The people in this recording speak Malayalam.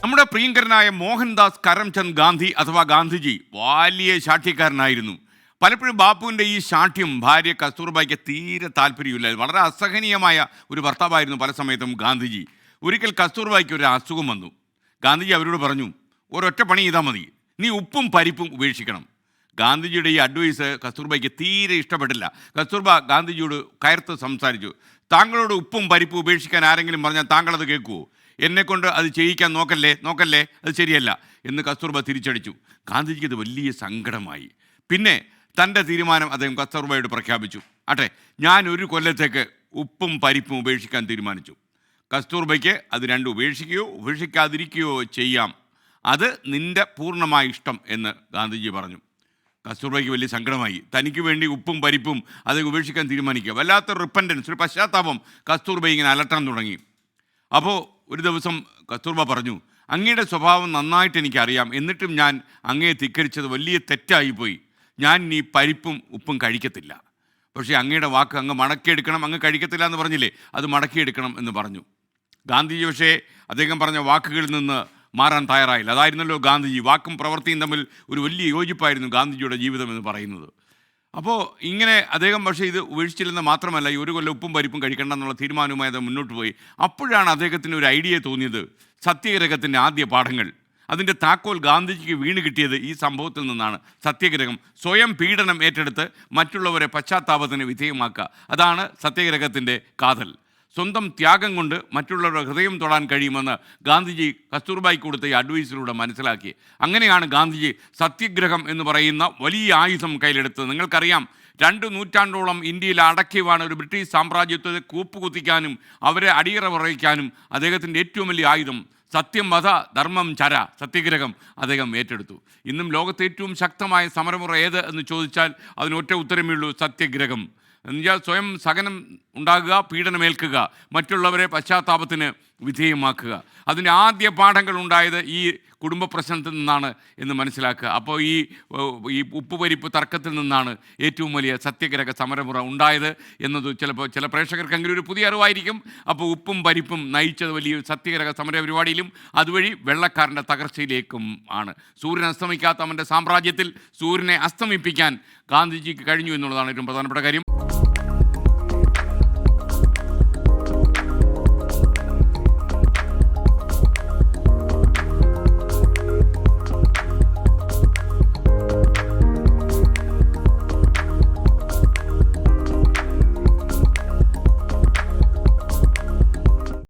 നമ്മുടെ പ്രിയങ്കരനായ മോഹൻദാസ് കരംചന്ദ് ഗാന്ധി അഥവാ ഗാന്ധിജി വലിയ ശാഠ്യക്കാരനായിരുന്നു. പലപ്പോഴും ബാപ്പുവിൻ്റെ ഈ ശാഠ്യം ഭാര്യ കസ്തൂർബായ്ക്ക് തീരെ താല്പര്യമില്ലായിരുന്നു. വളരെ അസഹനീയമായ ഒരു ഭർത്താവായിരുന്നു പല സമയത്തും ഗാന്ധിജി. ഒരിക്കൽ കസ്തൂർബായ്ക്ക് ഒരു അസുഖം വന്നു. ഗാന്ധിജി അവരോട് പറഞ്ഞു, ഒരൊറ്റ പണി ചെയ്താൽ മതി, നീ ഉപ്പും പരിപ്പും ഉപേക്ഷിക്കണം. ഗാന്ധിജിയുടെ ഈ അഡ്വൈസ് കസ്തൂർബായ്ക്ക് തീരെ ഇഷ്ടപ്പെട്ടില്ല. കസ്തൂർബ ഗാന്ധിജിയോട് കയർത്ത് സംസാരിച്ചു. താങ്കളോട് ഉപ്പും പരിപ്പും ഉപേക്ഷിക്കാൻ ആരെങ്കിലും പറഞ്ഞാൽ താങ്കളത് കേൾക്കുമോ? എന്നെക്കൊണ്ട് അത് ചെയ്യിക്കാൻ നോക്കല്ലേ, അത് ശരിയല്ല എന്ന് കസ്തൂർബ തിരിച്ചടിച്ചു. ഗാന്ധിജിക്ക് ഇത് വലിയ സങ്കടമായി. പിന്നെ തൻ്റെ തീരുമാനം അദ്ദേഹം കസ്തൂർബയോട് പ്രഖ്യാപിച്ചു. ഞാൻ ഒരു കൊല്ലത്തേക്ക് ഉപ്പും പരിപ്പും ഉപേക്ഷിക്കാൻ തീരുമാനിച്ചു. കസ്തൂർബയ്ക്ക് അത് രണ്ടും ഉപേക്ഷിക്കാതിരിക്കുകയോ ചെയ്യാം, അത് നിൻ്റെ പൂർണ്ണമായ ഇഷ്ടം എന്ന് ഗാന്ധിജി പറഞ്ഞു. കസ്തൂർബയ്ക്ക് വലിയ സങ്കടമായി. തനിക്ക് വേണ്ടി ഉപ്പും പരിപ്പും അത് ഉപേക്ഷിക്കാൻ തീരുമാനിക്കുക, വല്ലാത്തൊരു റിപ്പൻറ്റൻസ്, ഒരു പശ്ചാത്താപം കസ്തൂർബ ഇങ്ങനെ അലട്ടാൻ തുടങ്ങി. അപ്പോൾ ഒരു ദിവസം കസ്തൂർബ പറഞ്ഞു, അങ്ങയുടെ സ്വഭാവം നന്നായിട്ട് എനിക്കറിയാം, എന്നിട്ടും ഞാൻ അങ്ങയെ ധിക്കരിച്ചത് വലിയ തെറ്റായിപ്പോയി. ഞാൻ ഇനി പരിപ്പും ഉപ്പും കഴിക്കത്തില്ല. പക്ഷേ അങ്ങയുടെ വാക്ക് അങ്ങ് മടക്കിയെടുക്കണം. അങ്ങ് കഴിക്കത്തില്ല എന്ന് പറഞ്ഞില്ലേ, അത് മടക്കിയെടുക്കണം എന്ന് പറഞ്ഞു. ഗാന്ധിജി പക്ഷേ അദ്ദേഹം പറഞ്ഞ വാക്കുകളിൽ നിന്ന് മാറാൻ തയ്യാറായില്ല. അതായിരുന്നല്ലോ ഗാന്ധിജി. വാക്കും പ്രവൃത്തിയും തമ്മിൽ ഒരു വലിയ യോജിപ്പായിരുന്നു ഗാന്ധിജിയുടെ ജീവിതം എന്ന് പറയുന്നത്. അപ്പോൾ ഇങ്ങനെ അദ്ദേഹം പക്ഷേ ഇത് ഉപേക്ഷിച്ചില്ലെന്ന് മാത്രമല്ല, ഈ ഒരു കൊല്ലം ഉപ്പും പരിപ്പും കഴിക്കേണ്ട എന്നുള്ള തീരുമാനവുമായി അത് മുന്നോട്ട് പോയി. അപ്പോഴാണ് അദ്ദേഹത്തിന് ഒരു ഐഡിയ തോന്നിയത്. സത്യഗ്രഹത്തിൻ്റെ ആദ്യ പാഠങ്ങൾ, അതിൻ്റെ താക്കോൽ ഗാന്ധിജിക്ക് വീണ് കിട്ടിയത് ഈ സംഭവത്തിൽ നിന്നാണ്. സത്യഗ്രഹം, സ്വയം പീഡനം ഏറ്റെടുത്ത് മറ്റുള്ളവരെ പശ്ചാത്താപത്തിന് വിധേയമാക്കുക, അതാണ് സത്യഗ്രഹത്തിൻ്റെ കാതൽ. സ്വന്തം ത്യാഗം കൊണ്ട് മറ്റുള്ളവരുടെ ഹൃദയം തൊടാൻ കഴിയുമെന്ന് ഗാന്ധിജി കസ്തൂർബായ്ക്ക് കൊടുത്ത ഈ അഡ്വൈസിലൂടെ മനസ്സിലാക്കി. അങ്ങനെയാണ് ഗാന്ധിജി സത്യഗ്രഹം എന്ന് പറയുന്ന വലിയ ആയുധം കയ്യിലെടുത്തത്. നിങ്ങൾക്കറിയാം, 2 നൂറ്റാണ്ടോളം ഇന്ത്യയിൽ അടക്കിയവാണ് ഒരു ബ്രിട്ടീഷ് സാമ്രാജ്യത്തെ കൂപ്പുകുത്തിക്കാനും അവരെ അടിയറ പറയിക്കാനും അദ്ദേഹത്തിൻ്റെ ഏറ്റവും വലിയ ആയുധം സത്യം വധ ധർമ്മം ചര, സത്യഗ്രഹം അദ്ദേഹം ഏറ്റെടുത്തു. ഇന്നും ലോകത്തെ ഏറ്റവും ശക്തമായ സമരമുറ ഏത് എന്ന് ചോദിച്ചാൽ അതിനൊറ്റ ഉത്തരമേ ഉള്ളൂ, സത്യഗ്രഹം. എന്നുവെച്ചാൽ സ്വയം സഹനം ഉണ്ടാകുക, പീഡനമേൽക്കുക, മറ്റുള്ളവരെ പശ്ചാത്താപത്തിന് വിധേയമാക്കുക. അതിൻ്റെ ആദ്യ പാഠങ്ങൾ ഉണ്ടായത് ഈ കുടുംബ പ്രശ്നത്തിൽ നിന്നാണ് എന്ന് മനസ്സിലാക്കുക. അപ്പോൾ ഈ ഉപ്പുപരിപ്പ് തർക്കത്തിൽ നിന്നാണ് ഏറ്റവും വലിയ സത്യഗ്രഹ സമരമുറ ഉണ്ടായത് എന്നത് ചിലപ്പോൾ ചില പ്രേക്ഷകർക്കെങ്കിലും ഒരു പുതിയ അറിവായിരിക്കും. അപ്പോൾ ഉപ്പും പരിപ്പും നയിച്ചത് വലിയ സത്യഗ്രഹ സമര പരിപാടിയിലും അതുവഴി വെള്ളക്കാരൻ്റെ തകർച്ചയിലേക്കും ആണ്. സൂര്യൻ അസ്തമിക്കാത്ത അവൻ്റെ സാമ്രാജ്യത്തിൽ സൂര്യനെ അസ്തമിപ്പിക്കാൻ ഗാന്ധിജിക്ക് കഴിഞ്ഞു എന്നുള്ളതാണ് ഏറ്റവും പ്രധാനപ്പെട്ട കാര്യം.